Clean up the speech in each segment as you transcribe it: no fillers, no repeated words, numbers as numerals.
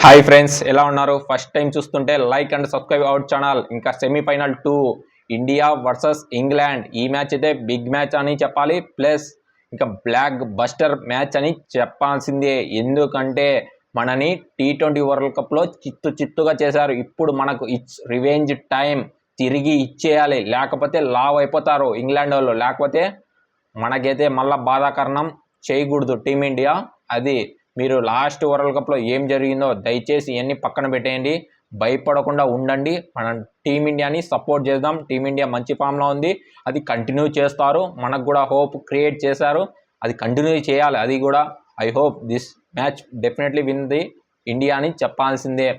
Hi friends, ఎలా ఉన్నారు? First time చూస్తుంటే like and subscribe our channel. ఇంకా సెమీఫైనల్ 2 ఇండియా వర్సెస్ ఇంగ్లాండ్. ఈ మ్యాచ్ అయితే బిగ్ మ్యాచ్ అని చెప్పాలి. ప్లస్ ఇంకా బ్లాక్ బస్టర్ మ్యాచ్ అని చెప్పాల్సిందే. ఎందుకంటే మనని T20 వరల్డ్ కప్లో చిత్తుగా చేశారు. ఇప్పుడు మనకు ఇట్స్ రివెంజ్ టైం. తిరిగి ఇచ్చేయాలి, లేకపోతే లావ్ అయిపోతారు ఇంగ్లాండ్ వాళ్ళు. లేకపోతే మనకైతే మళ్ళీ బాధాకరణం చేయకూడదు టీమిండియా. అది మీరు లాస్ట్ వరల్డ్ కప్లో ఏం జరిగిందో దయచేసి ఇవన్నీ పక్కన పెట్టేయండి. భయపడకుండా ఉండండి. మనం టీమిండియాని సపోర్ట్ చేద్దాం. టీమిండియా మంచి ఫామ్లో ఉంది, అది కంటిన్యూ చేస్తారు. మనకు కూడా హోప్ క్రియేట్ చేశారు, అది కంటిన్యూ చేయాలి. అది కూడా I hope this match definitely win the India అని చెప్పాల్సిందే.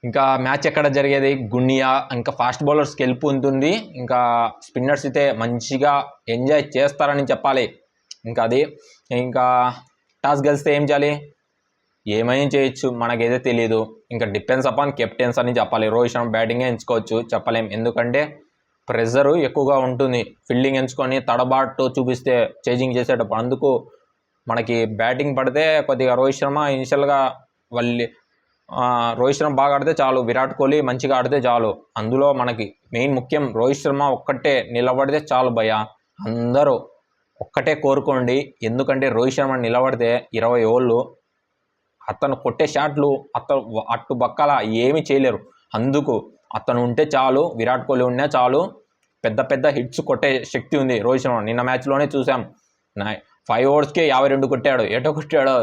ఇంకా మ్యాచ్ ఎక్కడ జరిగేది? గున్నియా. ఇంకా ఫాస్ట్ బౌలర్స్కి గెలుపు ఉంటుంది. ఇంకా స్పిన్నర్స్ అయితే మంచిగా ఎంజాయ్ చేస్తారని చెప్పాలి. ఇంకా టాస్ గెలిస్తే ఏం చేయాలి? ఏమైనా చేయొచ్చు, మనకైతే తెలియదు. ఇంకా డిపెండ్స్ అపాన్ కెప్టెన్స్ అని చెప్పాలి. రోహిత్ శర్మ బ్యాటింగే ఎంచుకోవచ్చు, చెప్పలేం. ఎందుకంటే ప్రెజరు ఎక్కువగా ఉంటుంది. ఫీల్డింగ్ ఎంచుకొని తడబాటు చూపిస్తే చేజింగ్ చేసేటప్పుడు, అందుకు మనకి బ్యాటింగ్ పడితే కొద్దిగా రోహిత్ శర్మ ఇనిషియల్గా రోహిత్ శర్మ బాగా ఆడితే చాలు, విరాట్ కోహ్లీ మంచిగా ఆడితే చాలు. అందులో మనకి మెయిన్ ముఖ్యం రోహిత్ శర్మ ఒక్కటే నిలబడితే చాలు భయ్య. అందరూ ఒక్కటే కోరుకోండి. ఎందుకంటే రోహిత్ శర్మ నిలబడితే 20 ఓవర్లు అతను కొట్టే షాట్లు అటు బక్కల ఏమీ చేయలేరు. అందుకు అతను ఉంటే చాలు, విరాట్ కోహ్లీ ఉన్నా చాలు. పెద్ద హిట్స్ కొట్టే శక్తి ఉంది రోహిత్ శర్మ. నిన్న మ్యాచ్లోనే చూసాం, 5 ఓవర్స్కే 52 కొట్టాడు. ఎటో కొట్టాడో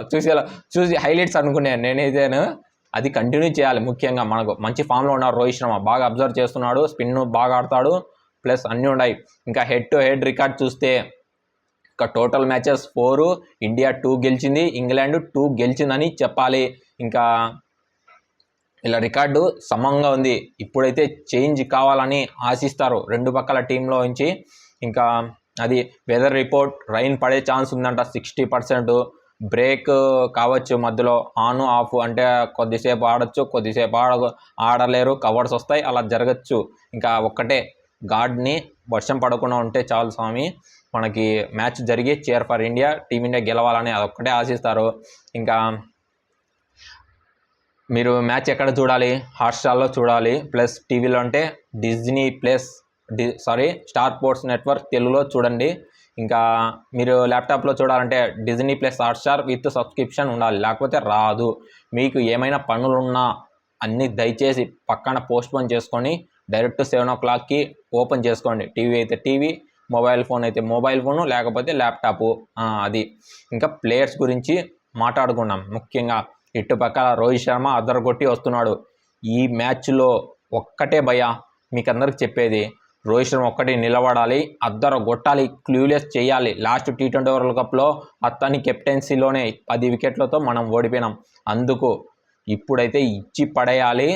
చూసి హైలైట్స్ అనుకున్నాను నేనైతేను. అది కంటిన్యూ చేయాలి. ముఖ్యంగా మనకు మంచి ఫామ్లో ఉన్నారు రోహిత్ శర్మ, బాగా అబ్జర్వ్ చేస్తున్నాడు, స్పిన్ బాగా ఆడతాడు, ప్లస్ అన్నీ ఉన్నాయి. ఇంకా హెడ్ టు హెడ్ రికార్డ్ చూస్తే ఇంకా టోటల్ మ్యాచెస్ 4, ఇండియా 2 గెలిచింది, ఇంగ్లాండ్ 2 గెలిచిందని చెప్పాలి. ఇంకా ఇలా రికార్డు సమంగా ఉంది. ఇప్పుడైతే చేంజ్ కావాలని ఆశిస్తారు రెండు పక్కల టీంలో నుంచి. ఇంకా అది వెదర్ రిపోర్ట్, రైన్ పడే ఛాన్స్ ఉందంట 60%. బ్రేక్ కావచ్చు మధ్యలో, ఆన్ ఆఫ్ అంటే కొద్దిసేపు ఆడచ్చు, కొద్దిసేపు ఆడలేరు, కవర్స్ వస్తాయి, అలా జరగచ్చు. ఇంకా ఒక్కటే గాడ్ని వర్షం పడకుండా ఉంటే చాలు స్వామి. మనకి మ్యాచ్ జరిగి చీర్ ఫర్ ఇండియా, టీమిండియా గెలవాలని అదొక్కటే ఆశిస్తారు. ఇంకా మీరు మ్యాచ్ ఎక్కడ చూడాలి? హాట్స్టార్లో చూడాలి. ప్లస్ టీవీలో అంటే Disney plus star sports network తెలుగులో చూడండి. ఇంకా మీరు ల్యాప్టాప్లో చూడాలంటే Disney plus Hotstar with subscription ఉండాలి, లేకపోతే రాదు. మీకు ఏమైనా పనులున్నా అన్నీ దయచేసి పక్కన పోస్ట్పోన్ చేసుకొని డైరెక్ట్ 7 o'clockకి ఓపెన్ చేసుకోండి. టీవీ అయితే టీవీ, మొబైల్ ఫోన్ అయితే మొబైల్ ఫోను, లేకపోతే ల్యాప్టాపు. అది ఇంకా ప్లేయర్స్ గురించి మాట్లాడుకున్నాం. ముఖ్యంగా ఇటుపక్కల రోహిత్ శర్మ అద్దరగొట్టి వస్తున్నాడు. ఈ మ్యాచ్లో ఒక్కటే భయ మీకు అందరికి చెప్పేది, రోహిత్ శర్మ ఒక్కటి నిలబడాలి, అద్దరగొట్టాలి, క్లూలెస్ చేయాలి. లాస్ట్ T20 వరల్డ్ కప్లో అతని కెప్టెన్సీలోనే 10 వికెట్లతో మనం ఓడిపోయినాం. అందుకు ఇప్పుడైతే ఇచ్చి పడేయాలి,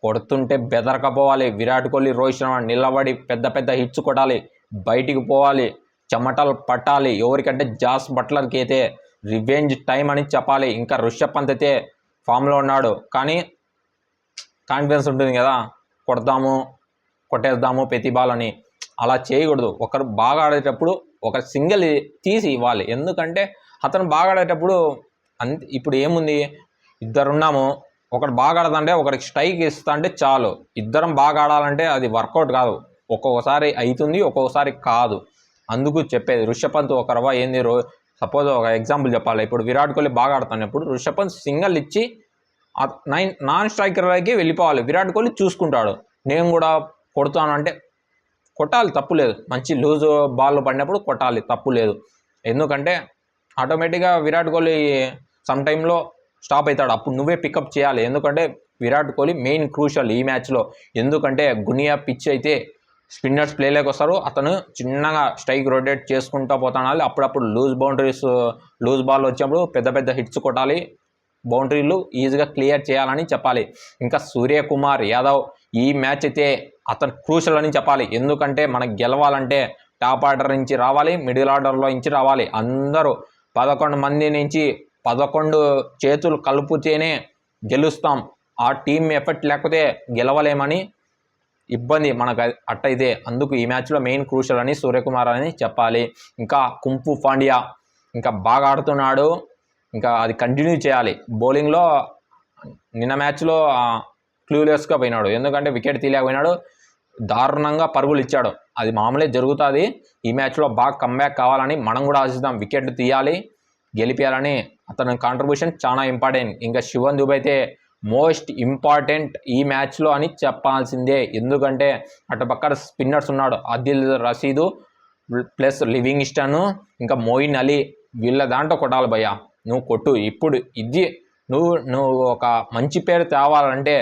కొడుతుంటే బెదరకపోవాలి. విరాట్ కోహ్లీ, రోహిత్ శర్మ నిలబడి పెద్ద హిట్స్ కొట్టాలి, బయటికి పోవాలి, చెమటలు పట్టాలి. ఎవరికంటే జాస్ బట్లర్కి అయితే రివెంజ్ టైం అని చెప్పాలి. ఇంకా రిషబ్ పంత్ అయితే ఫామ్లో ఉన్నాడు, కానీ కాన్ఫిడెన్స్ ఉంటుంది కదా, కొట్టేద్దాము ప్రతి బాల్ అని. అలా చేయకూడదు. ఒకరు బాగా ఆడేటప్పుడు ఒక సింగిల్ తీసి ఇవ్వాలి. ఎందుకంటే అతను బాగా ఆడేటప్పుడు ఇప్పుడు ఏముంది, ఇద్దరున్నాము, ఒకడు బాగా ఆడదంటే ఒకరికి స్ట్రైక్ ఇస్తా అంటే చాలు. ఇద్దరం బాగా ఆడాలంటే అది వర్కౌట్ కాదు. ఒక్కొక్కసారి అవుతుంది, ఒక్కొక్కసారి కాదు. అందుకు చెప్పేది రిషబ్ పంత్ ఒక రవ్వ ఏంది. సపోజ్ ఒక ఎగ్జాంపుల్ చెప్పాలి, ఇప్పుడు విరాట్ కోహ్లీ బాగా ఆడుతున్నప్పుడు రిషబ్ పంత్ సింగిల్ ఇచ్చి నాన్ స్ట్రైకర్కి వెళ్ళిపోవాలి. విరాట్ కోహ్లీ చూసుకుంటాడు, నేను కూడా కొడతాను అంటే కొట్టాలి, తప్పు లేదు. మంచి లూజ్ బాల్ పడినప్పుడు కొట్టాలి, తప్పు లేదు. ఎందుకంటే ఆటోమేటిక్గా విరాట్ కోహ్లీ సమ్ టైంలో స్టాప్ అవుతాడు, అప్పుడు నువ్వే పికప్ చేయాలి. ఎందుకంటే విరాట్ కోహ్లీ మెయిన్ క్రూషల్ ఈ మ్యాచ్లో. ఎందుకంటే గునియా పిచ్ అయితే స్పిన్నర్స్ ప్లేలోకి వస్తారు, అతను చిన్నగా స్ట్రైక్ రొటేట్ చేసుకుంటూ పోతాడు. అప్పుడప్పుడు లూజ్ బాల్ వచ్చినప్పుడు పెద్ద హిట్స్ కొట్టాలి, బౌండరీలు ఈజీగా క్లియర్ చేయాలని చెప్పాలి. ఇంకా సూర్యకుమార్ యాదవ్ ఈ మ్యాచ్ అయితే అతను క్రూషల్ అని చెప్పాలి. ఎందుకంటే మనకు గెలవాలంటే టాప్ ఆర్డర్ నుంచి రావాలి, మిడిల్ ఆర్డర్లో నుంచి రావాలి. అందరూ 11 మంది నుంచి 11 చేతులు కలుపుతేనే గెలుస్తాం. ఆ టీం ఎఫర్ట్ లేకపోతే గెలవలేమని ఇబ్బంది మనకు అట్టయితే. అందుకు ఈ మ్యాచ్లో మెయిన్ క్రూషల్ అని సూర్యకుమార్ అని చెప్పాలి. ఇంకా కుంపు పాండ్యా ఇంకా బాగా ఆడుతున్నాడు. ఇంకా అది కంటిన్యూ చేయాలి. బౌలింగ్లో నిన్న మ్యాచ్లో క్లూలెస్గా పోయినాడు, ఎందుకంటే వికెట్ తీయలేకపోయినాడు, దారుణంగా పరుగులు ఇచ్చాడు. అది మామూలే జరుగుతుంది. ఈ మ్యాచ్లో బాగా కంబ్యాక్ కావాలని మనం కూడా ఆశిద్దాం. వికెట్ తీయాలి, గెలిపించాలని అతని కాంట్రిబ్యూషన్ చాలా ఇంపార్టెంట్. ఇంకా శివన్ దుబే అయితే మోస్ట్ ఇంపార్టెంట్ ఈ మ్యాచ్లో అని చెప్పాల్సిందే. ఎందుకంటే అటు పక్కన స్పిన్నర్స్ ఉన్నాడు, ఆదిల్ రషీద్ ప్లస్ లివింగ్స్టన్ ఇంకా మోయిన్ అలీ, వీళ్ళ దాంట్లో కొట్టాలి భయ్యా. నువ్వు కొట్టు ఇప్పుడు. ఇది నువ్వు ఒక మంచి పేరు తేవాలంటే,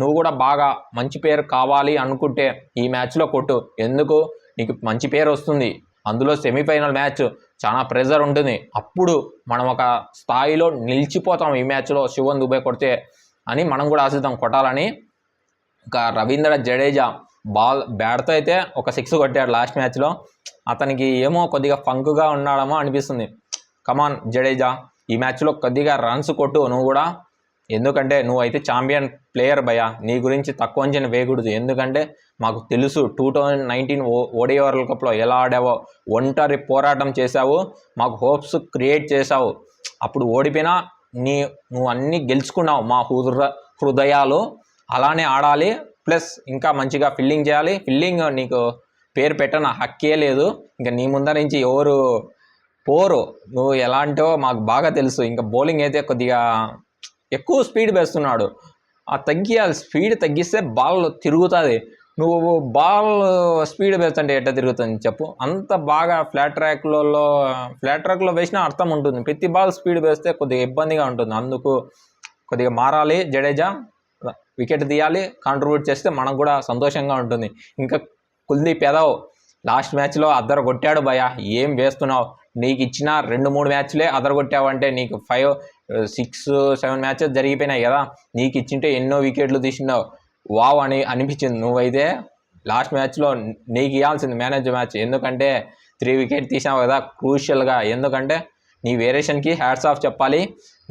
నువ్వు కూడా బాగా మంచి పేరు కావాలి అనుకుంటే ఈ మ్యాచ్లో కొట్టు. ఎందుకు నీకు మంచి పేరు వస్తుంది. అందులో సెమీఫైనల్ మ్యాచ్, చాలా ప్రెజర్ ఉంటుంది. అప్పుడు మనం ఒక స్థాయిలో నిలిచిపోతాం ఈ మ్యాచ్లో శివన్ దుబే కొడితే అని మనం కూడా ఆశిద్దాం కొట్టాలని. ఇంకా రవీంద్ర జడేజా బ్యాట్తో అయితే ఒక 6 కొట్టాడు లాస్ట్ మ్యాచ్లో. అతనికి ఏమో కొద్దిగా ఫంక్గా ఉన్నాడేమో అనిపిస్తుంది. కమాన్ జడేజా, ఈ మ్యాచ్లో కొద్దిగా రన్స్ కొట్టు నువ్వు కూడా. ఎందుకంటే నువ్వైతే ఛాంపియన్ ప్లేయర్ భయ్యా, నీ గురించి తక్కువ అంచనా వేయకూడదు. ఎందుకంటే మాకు తెలుసు 2019 ఓడిఐ వరల్డ్ కప్లో ఎలా ఆడావో, ఒంటరి పోరాటం చేశావు, మాకు హోప్స్ క్రియేట్ చేశావు. అప్పుడు ఓడిపోయినా నువ్వు అన్నీ గెలుచుకున్నావు మా హృదయాలు. అలానే ఆడాలి, ప్లస్ ఇంకా మంచిగా ఫీల్డింగ్ చేయాలి. ఫీల్డింగ్ నీకు పేరు పెట్టన హక్కే లేదు. ఇంకా నీ ముందర నుంచి ఎవరు పోరు, నువ్వు ఎలాంటో మాకు బాగా తెలుసు. ఇంకా బౌలింగ్ అయితే కొద్దిగా ఎక్కువ స్పీడ్ వేస్తున్నాడు, తగ్గియాలి. స్పీడ్ తగ్గిస్తే బాల్ తిరుగుతుంది. నువ్వు బాల్ స్పీడ్ వేస్తుంటే ఎట్లా తిరుగుతుంది చెప్పు? అంత బాగా ఫ్లాట్ ట్రాక్లో వేసినా అర్థం ఉంటుంది. ప్రతి బాల్ స్పీడ్ వేస్తే కొద్దిగా ఇబ్బందిగా ఉంటుంది. అందుకు కొద్దిగా మారాలి జడేజా, వికెట్ తీయాలి, కాంట్రిబ్యూట్ చేస్తే మనకు కూడా సంతోషంగా ఉంటుంది. ఇంకా కుల్దీప్ యాదవ్ లాస్ట్ మ్యాచ్లో అద్దరు కొట్టాడు భయ. ఏం వేస్తున్నావు? నీకు ఇచ్చిన 2-3 మ్యాచ్లే అదరగొట్టావంటే నీకు 5, 6, 7 మ్యాచెస్ జరిగిపోయినాయి కదా. నీకు ఇచ్చింటే ఎన్నో వికెట్లు తీసినావు, వావ్ అని అనిపించింది. నువ్వైతే లాస్ట్ మ్యాచ్లో నీకు ఇవ్వాల్సింది మ్యాన్ ఆఫ్ ది మ్యాచ్. ఎందుకంటే 3 వికెట్ తీసినావు కదా క్రూషియల్గా. ఎందుకంటే నీ వేరియేషన్కి హ్యాట్స్ ఆఫ్ చెప్పాలి.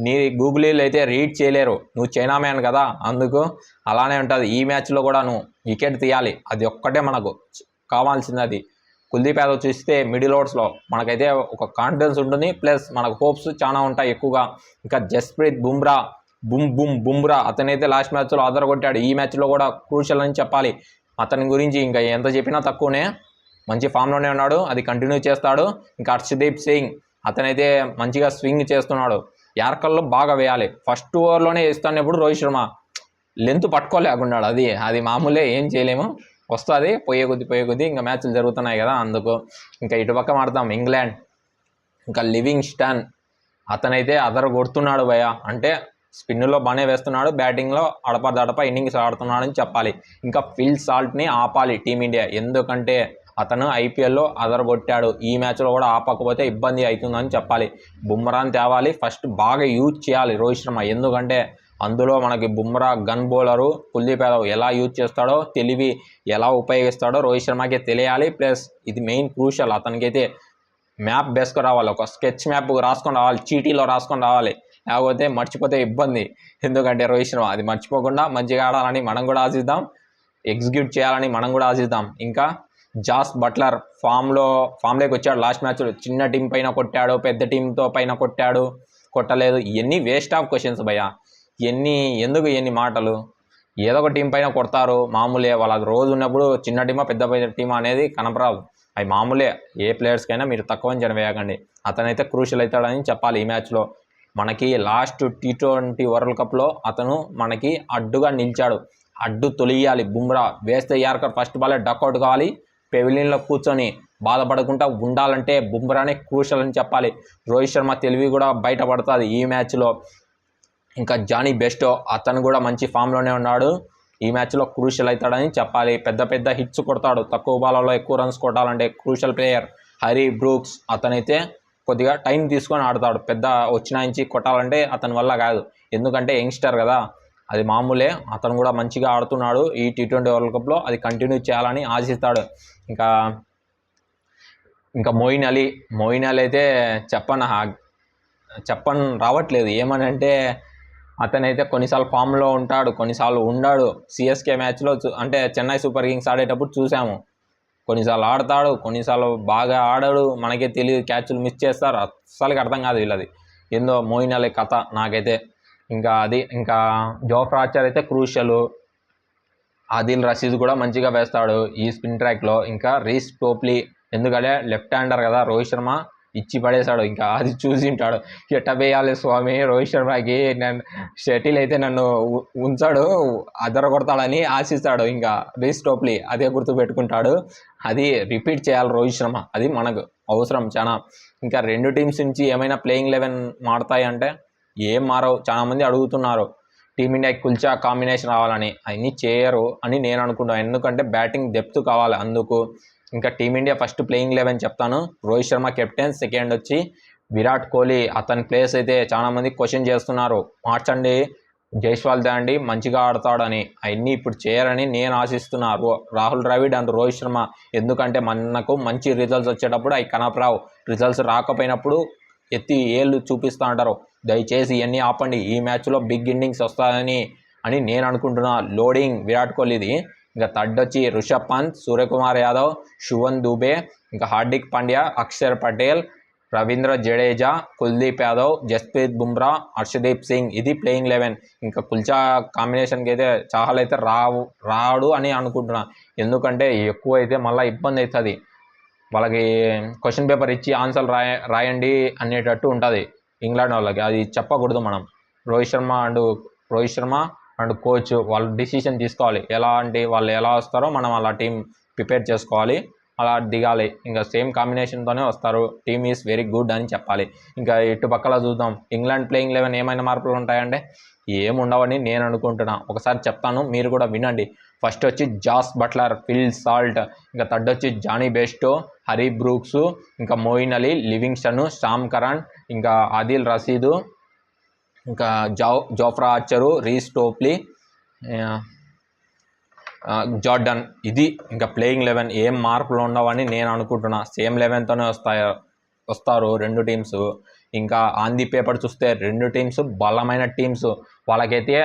నీ గూగులీలు అయితే రీడ్ చేయలేరు, నువ్వు చైనా మ్యాన్ కదా. అందుకు అలానే ఉంటుంది. ఈ మ్యాచ్లో కూడా నువ్వు వికెట్ తీయాలి, అది ఒక్కటే మనకు కావాల్సింది. అది కుల్దీప్ యాదవ్ చూస్తే మిడిల్ ఓవర్స్లో మనకైతే ఒక కాన్ఫిడెన్స్ ఉంటుంది, ప్లస్ మనకు హోప్స్ చాలా ఉంటాయి ఎక్కువగా. ఇంకా జస్ప్రీత్ బుమ్రా అతనైతే లాస్ట్ మ్యాచ్లో అదరగొట్టాడు. ఈ మ్యాచ్లో కూడా క్రూషియల్ అని చెప్పాలి. అతని గురించి ఇంకా ఎంత చెప్పినా తక్కువనే. మంచి ఫామ్లోనే ఉన్నాడు, అది కంటిన్యూ చేస్తాడు. ఇంకా హర్షదీప్ సింగ్ అతనైతే మంచిగా స్వింగ్ చేస్తున్నాడు. యార్కర్లో బాగా వేయాలి. ఫస్ట్ ఓవర్లోనే వేస్తున్నప్పుడు రోహిత్ శర్మ లెంత్ పట్టుకోలేకున్నాడు. అది మామూలే, ఏం చేయలేము. వస్తుంది పోయే కొద్దీ. ఇంకా మ్యాచ్లు జరుగుతున్నాయి కదా అందుకు. ఇంకా ఇటుపక్క మాడతాం ఇంగ్లాండ్. ఇంకా లివింగ్స్టన్ అతనైతే అదర కొడుతున్నాడు భయ. అంటే స్పిన్లో బాగానే వేస్తున్నాడు, బ్యాటింగ్లో అడపదడప ఇన్నింగ్స్ ఆడుతున్నాడని చెప్పాలి. ఇంకా ఫిల్ సాల్ట్ని ఆపాలి టీమిండియా. ఎందుకంటే అతను ఐపీఎల్లో అదరగొట్టాడు. ఈ మ్యాచ్లో కూడా ఆపకపోతే ఇబ్బంది అవుతుందని చెప్పాలి. బుమ్రాని తేవాలి, ఫస్ట్ బాగా యూజ్ చేయాలి రోహిత్ శర్మ. ఎందుకంటే అందులో మనకి బుమ్రా గన్ బౌలరు, కుల్దీప్ యాదవ్ ఎలా యూజ్ చేస్తాడో, తెలివి ఎలా ఉపయోగిస్తాడో రోహిత్ శర్మకి తెలియాలి. ప్లస్ ఇది మెయిన్ క్రూషియల్. అతనికైతే మ్యాప్ వేసుకొని రావాలి, ఒక స్కెచ్ మ్యాప్ రాసుకొని రావాలి, చీటీలో రాసుకొని రావాలి. లేకపోతే మర్చిపోతే ఇబ్బంది. ఎందుకంటే రోహిత్ శర్మ అది మర్చిపోకుండా మంచిగా ఆడాలని మనం కూడా ఆశిద్దాం, ఎగ్జిక్యూట్ చేయాలని మనం కూడా ఆశిద్దాం. ఇంకా జాస్ బట్లర్ ఫామ్లోకి వచ్చాడు. లాస్ట్ మ్యాచ్లో చిన్న టీం పైన కొట్టాడు, పెద్ద టీంతో పైన కొట్టలేదు. ఇవన్నీ వేస్ట్ ఆఫ్ క్వశ్చన్స్ భయ్య. ఎందుకు ఎన్ని మాటలు? ఏదో ఒక టీం పైన కొడతారు, మామూలే. వాళ్ళకి రోజు ఉన్నప్పుడు చిన్న టీమా పెద్ద టీమా అనేది కనపరాదు, అవి మామూలే. ఏ ప్లేయర్స్కైనా మీరు తక్కువ అంచనా వేయకండి. అతనైతే క్రూషియల్ అవుతాడని చెప్పాలి. ఈ మ్యాచ్లో మనకి లాస్ట్ T20 వరల్డ్ కప్లో అతను మనకి అడ్డుగా నిలిచాడు. అడ్డు తొలియాలి బుమ్రా. వేస్తే యార్కర్ ఫస్ట్ బాలే డక్అవుట్ కావాలి. పెవిలియన్లో కూర్చొని బాధపడకుండా ఉండాలంటే బుమ్రానే క్రూషియల్ అని చెప్పాలి. రోహిత్ శర్మ తెలివి కూడా బయటపడుతుంది ఈ మ్యాచ్లో. ఇంకా జానీ బెస్టో అతను కూడా మంచి ఫామ్లోనే ఉన్నాడు. ఈ మ్యాచ్లో క్రూషియల్ అవుతాడని చెప్పాలి. పెద్ద హిట్స్ కొడతాడు, తక్కువ బాలలో ఎక్కువ రన్స్ కొట్టాలంటే క్రూషియల్ ప్లేయర్. హ్యారీ బ్రూక్స్ అతనైతే కొద్దిగా టైం తీసుకొని ఆడతాడు. పెద్ద వచ్చిన నుంచి కొట్టాలంటే అతని వల్ల కాదు, ఎందుకంటే యంగ్స్టర్ కదా, అది మామూలే. అతను కూడా మంచిగా ఆడుతున్నాడు ఈ T20 వరల్డ్ కప్లో, అది కంటిన్యూ చేయాలని ఆశిస్తాడు. ఇంకా మోయిన్ అలీ అయితే చెప్పని రావట్లేదు. ఏమని అంటే అతనైతే కొన్నిసార్లు ఫామ్లో ఉంటాడు, కొన్నిసార్లు ఉండాడు. CSK మ్యాచ్లో అంటే చెన్నై సూపర్ కింగ్స్ ఆడేటప్పుడు చూసాము. కొన్నిసార్లు ఆడతాడు, కొన్నిసార్లు బాగా ఆడాడు, మనకే తెలియదు. క్యాచ్లు మిస్ చేస్తారు, అస్సలకి అర్థం కాదు వీళ్ళది. ఏందో మోయిన్ అలీ కథ నాకైతే. ఇంకా అది ఇంకా జోఫ్రా ఆర్చర్ అయితే క్రూషియల్. ఆదిల్ రషీద్ కూడా మంచిగా వేస్తాడు ఈ స్పిన్ ట్రాక్లో. ఇంకా రీస్ టోప్లీ ఎందుకంటే లెఫ్ట్ హ్యాండర్ కదా, రోహిత్ శర్మ ఇచ్చి పడేశాడు. ఇంకా అది చూసింటాడు ఎట్ట వేయాలి స్వామి రోహిత్ శర్మకి, నేను షటిల్ అయితే నన్ను ఉంచాడు అదర కొడతాడని ఆశిస్తాడు. ఇంకా రీస్ టోప్లీ అదే గుర్తు పెట్టుకుంటాడు. అది రిపీట్ చేయాలి రోహిత్ శర్మ, అది మనకు అవసరం చాలా. ఇంకా రెండు టీమ్స్ నుంచి ఏమైనా ప్లేయింగ్ 11 మారుతాయి అంటే ఏం మారవు. చాలామంది అడుగుతున్నారు టీమిండియాకి కుల్చా కాంబినేషన్ రావాలని, అవన్నీ చేయరు అని నేను అనుకుంటాను. ఎందుకంటే బ్యాటింగ్ డెప్త్ కావాలి అందుకు. ఇంకా టీమిండియా ఫస్ట్ ప్లేయింగ్ 11 చెప్తాను. రోహిత్ శర్మ కెప్టెన్, సెకండ్ వచ్చి విరాట్ కోహ్లీ. అతని ప్లేస్ అయితే చాలామంది క్వశ్చన్ చేస్తున్నారు, మార్చండి జైస్వాల్ తేండి మంచిగా ఆడతాడని. అవన్నీ ఇప్పుడు చేయరని నేను ఆశిస్తున్నాను. రాహుల్ ద్రావిడ్ అండ్ రోహిత్ శర్మ, ఎందుకంటే మనకు మంచి రిజల్ట్స్ వచ్చేటప్పుడు అవి కనపరావు, రిజల్ట్స్ రాకపోయినప్పుడు ఎత్తి ఏళ్ళు చూపిస్తూ ఉంటారు. దయచేసి ఇవన్నీ ఆపండి, ఈ మ్యాచ్లో బిగ్ ఇన్నింగ్స్ వస్తాయని నేను అనుకుంటున్నా. లోడింగ్ విరాట్ కోహ్లీది. ఇంకా థర్డ్ వచ్చి రిషబ్ పంత్, సూర్యకుమార్ యాదవ్, శుభన్ దూబే, ఇంకా హార్దిక్ పాండ్యా, అక్షర్ పటేల్, రవీంద్ర జడేజా, కుల్దీప్ యాదవ్, జస్ప్రీత్ బుమ్రా, హర్షదీప్ సింగ్. ఇది ప్లేయింగ్ 11. ఇంకా కుల్చా కాంబినేషన్కి అయితే చాహల్ అయితే రాడు అని అనుకుంటున్నా. ఎందుకంటే ఎక్కువ అయితే మళ్ళీ ఇబ్బంది అవుతుంది, వాళ్ళకి క్వశ్చన్ పేపర్ ఇచ్చి ఆన్సర్ రాయండి అనేటట్టు ఉంటుంది ఇంగ్లాండ్ వాళ్ళకి. అది చెప్పకూడదు మనం. రోహిత్ శర్మ అండ్ కోచ్ వాళ్ళు డిసిషన్ తీసుకోవాలి, వాళ్ళు ఎలా వస్తారో మనం అలా టీం ప్రిపేర్ చేసుకోవాలి, అలా దిగాలి. ఇంకా సేమ్ కాంబినేషన్తోనే వస్తారు, టీమ్ ఈజ్ వెరీ గుడ్ అని చెప్పాలి. ఇంకా ఇటు పక్కల చూద్దాం, ఇంగ్లాండ్ ప్లేయింగ్ 11 ఏమైనా మార్పులు ఉంటాయంటే ఏముండవని నేను అనుకుంటున్నా. ఒకసారి చెప్తాను, మీరు కూడా వినండి. ఫస్ట్ వచ్చి జాస్ బట్లర్, ఫిల్ సాల్ట్. ఇంకా థర్డ్ వచ్చి జానీ బెస్టో, హరీ బ్రూక్స్, ఇంకా Moeen Ali, Livingstone, Shyam Karan, ఇంకా ఆదిల్ రషీద్, ఇంకా జోఫ్రా ఆర్చరు, రీస్ టోప్లీ, జార్డన్. ఇది ఇంకా ప్లేయింగ్ 11. ఏం మార్పులు ఉండవని నేను అనుకుంటున్నా. సేమ్ 11తోనే వస్తారు రెండు టీమ్స్. ఇంకా ఆన్ ది పేపర్ చూస్తే రెండు టీమ్స్ బలమైన టీమ్స్. వాళ్ళకైతే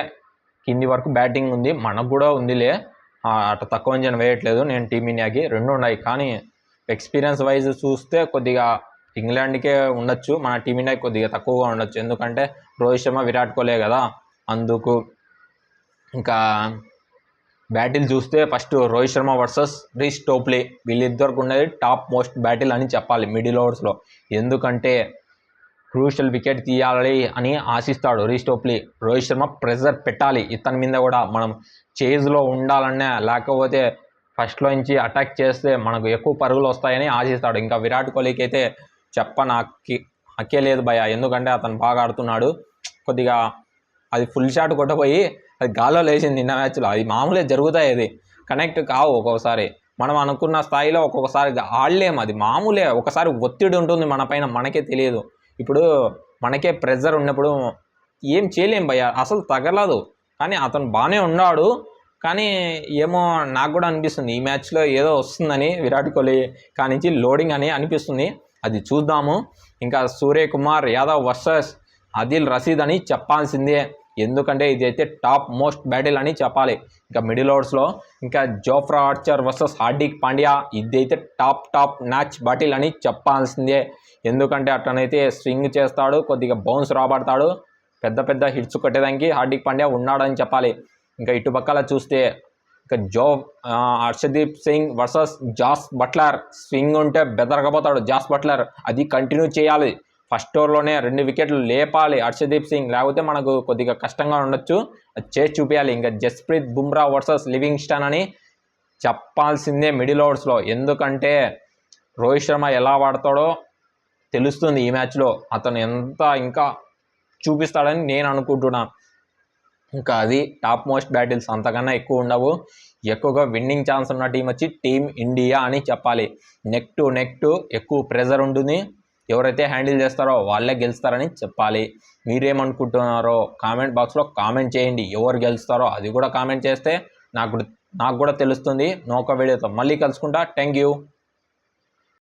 కింది వరకు బ్యాటింగ్ ఉంది, మనకు కూడా ఉందిలే, అటు తక్కువ అంచనా వేయట్లేదు నేను టీమిండియాకి. రెండు ఉన్నాయి, కానీ ఎక్స్పీరియన్స్ వైజ్ చూస్తే కొద్దిగా ఇంగ్లాండ్కే ఉండొచ్చు, మన టీమిండియాకి కొద్దిగా తక్కువగా ఉండొచ్చు. ఎందుకంటే రోహిత్ శర్మ, విరాట్ కోహ్లీ కదా అందుకు. ఇంకా బ్యాటిల్ చూస్తే ఫస్ట్ రోహిత్ శర్మ వర్సెస్ రీస్ టోప్లీ, వీళ్ళిద్దరికి ఉండేది టాప్ మోస్ట్ బ్యాటిల్ అని చెప్పాలి మిడిల్ ఓవర్స్లో. ఎందుకంటే క్రూషియల్ వికెట్ తీయాలి అని ఆశిస్తాడు రీస్ టోప్లీ. రోహిత్ శర్మ ప్రెజర్ పెట్టాలి ఇతని మీద కూడా, మనం చేజ్లో ఉండాలన్నా, లేకపోతే ఫస్ట్లో నుంచి అటాక్ చేస్తే మనకు ఎక్కువ పరుగులు వస్తాయని ఆశిస్తాడు. ఇంకా విరాట్ కోహ్లీకి అయితే హక్కే లేదు భయ, ఎందుకంటే అతను బాగా ఆడుతున్నాడు. కొద్దిగా అది ఫుల్ షాట్ కొట్టపోయి అది గాల్లో లేచింది నిన్న మ్యాచ్లో. అది మామూలుగా జరుగుతాయి, అది కనెక్ట్ కావు ఒక్కొక్కసారి. మనం అనుకున్న స్థాయిలో ఒక్కొక్కసారి ఆడలేము, అది మామూలే. ఒకసారి ఒత్తిడి ఉంటుంది మన పైన, మనకే తెలియదు. ఇప్పుడు మనకే ప్రెజర్ ఉన్నప్పుడు ఏం చేయలేం భయ్య, అసలు తగలదు. కానీ అతను బాగానే ఉన్నాడు, కానీ ఏమో నాకు కూడా అనిపిస్తుంది ఈ మ్యాచ్లో ఏదో వస్తుందని, విరాట్ కోహ్లీ కానించి లోడింగ్ అని అనిపిస్తుంది. అది చూద్దాము. ఇంకా సూర్యకుమార్ యాదవ్ వర్సెస్ ఆదిల్ రషీద్ అని చెప్పాల్సిందే, ఎందుకంటే ఇది అయితే టాప్ మోస్ట్ బ్యాటిల్ అని చెప్పాలి. ఇంకా మిడిల్ ఓవర్స్లో ఇంకా Jofra Archer versus Hardik Pandya, ఇదైతే టాప్ మ్యాచ్ బ్యాటిల్ అని చెప్పాల్సిందే. ఎందుకంటే అట్లనైతే స్వింగ్ చేస్తాడు, కొద్దిగా బౌన్స్ రాబడతాడు, పెద్ద హిట్స్ కొట్టేదానికి హార్దిక్ పాండ్యా ఉన్నాడని చెప్పాలి. ఇంకా ఇటు పక్కల చూస్తే ఇంకా Harshdeep Singh versus Jos Buttler, swing ఉంటే బెదరకపోతాడు జాస్ బట్లర్, అది కంటిన్యూ చేయాలి. ఫస్ట్ ఓవర్లోనే 2 వికెట్లు లేపాలి హర్షదీప్ సింగ్, లేకపోతే మనకు కొద్దిగా కష్టంగా ఉండొచ్చు, అది చేసి చూపించాలి. ఇంకా జస్ప్రీత్ బుమ్రా వర్సెస్ లివింగ్స్టన్ అని చెప్పాల్సిందే మిడిల్ ఓవర్స్లో. ఎందుకంటే రోహిత్ శర్మ ఎలా వాడతాడో తెలుస్తుంది ఈ మ్యాచ్లో, అతను ఎంత ఇంకా చూపిస్తాడని నేను అనుకుంటున్నాను. ఇంకా అది టాప్ మోస్ట్ బ్యాటిల్స్, అంతకన్నా ఎక్కువ ఉండవు. ఎక్కువగా విన్నింగ్ ఛాన్స్ ఉన్న టీం వచ్చి టీమ్ ఇండియా అని చెప్పాలి. నెక్ టు ఎక్కువ ప్రెజర్ ఉంటుంది, ఎవరైతే హ్యాండిల్ చేస్తారో వాళ్ళే గెలుస్తారని చెప్పాలి. మీరేమనుకుంటున్నారో కామెంట్ బాక్స్లో కామెంట్ చేయండి. ఎవరు గెలుస్తారో అది కూడా కామెంట్ చేస్తే నాకు కూడా తెలుస్తుంది. నోక వీడియోతో మళ్ళీ కలుసుకుంటా. Thank you.